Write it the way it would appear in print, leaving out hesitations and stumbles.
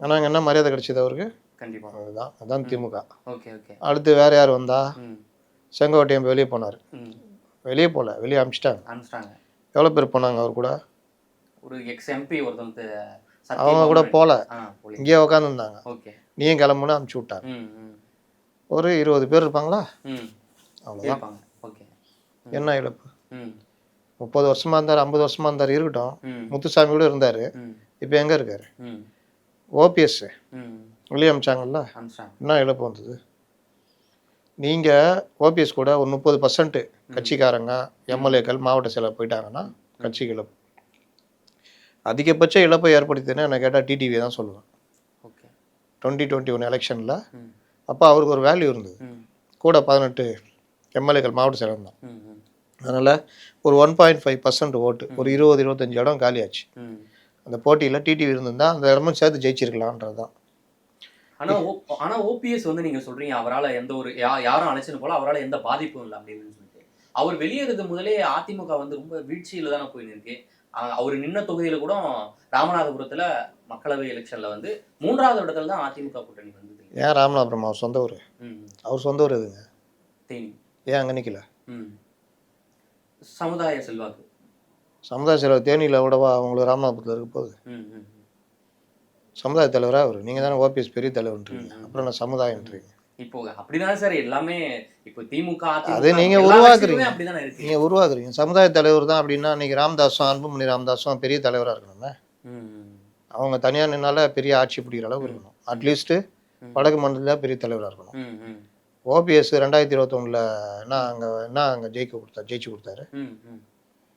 ஆனால் அங்கே என்ன மரியாதை கிடைச்சது அவருக்கு? கண்டிப்பா. அதுதான் அதான் திமுக. Okay, okay. அடுத்து வேற யார் வந்தா? ம். செங்கோட்டையன் வெளியே போனார். ம். வெளியே போகல, வெளியே அனுப்பிச்சிட்டாங்க. அனுப்பிச்சிட்டாங்க. எவ்வளோ பேர் போனாங்க அவர் கூட? ஒரு எக்ஸ் எம்பி ஒருத்தன் அவங்க கூட சத்தியபாமா. போகல, போலீஸ். இங்கேயே உட்காந்துருந்தாங்க. ஓகே. நீயும் கிளம்புன்னு அனுப்பிச்சி விட்டாங்க. ம். ம். ஒரு 20 பேர் இருப்பாங்களா? ம். அவ்வளோதான். இருப்பாங்க. ஓகே. என்ன இழப்பு? ம். 30 வருஷமா இருந்தார், 50 வருஷமா இருந்தார், இருக்கட்டும். ம். முத்துசாமி கூட இருந்தார். ம். இப்போ எங்கே இருக்காரு? ம். ஓபிஎஸ் ம். வெளியே அனுப்பிச்சாங்கல்ல, அனுப்பிச்சிட்டாங்க. என்ன இழப்பு வந்தது? நீங்கள் ஓபிஎஸ் கூட ஒரு 30% கட்சிக்காரங்க எம்எல்ஏக்கள் மாவட்ட செயலர் போயிட்டாங்கன்னா கட்சிக்கு இழப்பு. அதிகபட்ச இழப்பை ஏற்படுத்தினா என்ன கேட்டால் டிடிவி தான் சொல்லுவேன். ஓகே. 2021 எலெக்ஷனில் ம். அப்போ அவருக்கு ஒரு வேல்யூ இருந்தது. ம். கூட 18 எம்எல்ஏக்கள் மாவட்ட செயலர் தான். ம். ம். அதனால் ஒரு 1.5% ஓட்டு, ஒரு 20-25 இடம் காலியாச்சு. ம். அந்த போட்டியில் டிடிவி இருந்திருந்தால் அந்த இடமும் சேர்த்து ஜெயிச்சிருக்கலான்றது தான். ஆனா ஓபிஎஸ் வந்து நீங்க சொல்றீங்க அவரால் எந்த ஒரு யாரும் அழைச்சின்னு போல அவரால் எந்த பாதிப்பும் இல்லை அப்படின்னு சொல்லிட்டு அவர் வெளியேறது முதலே அதிமுக வந்து ரொம்ப வீழ்ச்சியில தானே போயின்னு இருக்கு. அவர் நின்ன தொகுதியில கூட ராமநாதபுரத்துல மக்களவை எலெக்ஷன்ல வந்து 3வது இடத்துல தான் அதிமுக கூட்டணி வந்தது. ஏன் ராமநாதபுரம் அவர் சொந்த ஊர்? அவர் சொந்த ஊர் எதுங்க? தேனி. ஏன் அங்கே நிற்கல? சமுதாய செல்வாக்கு. சமுதாய செல்வாக்கு தேனியில் விடவா அவங்களுக்கு ராமநாதபுரத்தில் இருக்க போகுது? சமுதாய தலைவரா அவர்? நீங்கள் தானே ஓபிஎஸ் பெரிய தலைவர்ன்றீங்க, அப்புறம் நான் சமுதாயன்றீங்க. இப்போ அப்படிதானே சார் எல்லாமே. இப்போ திமுக அது நீங்கள் உருவாக்குறீங்க, நீங்கள் உருவாக்குறீங்க. சமுதாய தலைவர் தான் அப்படின்னா இன்னைக்கு ராமதாஸும் அன்புமணி ராமதாஸும் பெரிய தலைவராக இருக்கணுமே. அவங்க தனியாக நின்னால பெரிய ஆட்சி பிடிக்கிற அளவுக்கு இருக்கணும். அட்லீஸ்ட்டு வடக்கு மண்டலத்தில் பெரிய தலைவராக இருக்கணும். ஓபிஎஸ் 2021 என்ன அங்கே ஜெயிச்சு கொடுத்தாரு?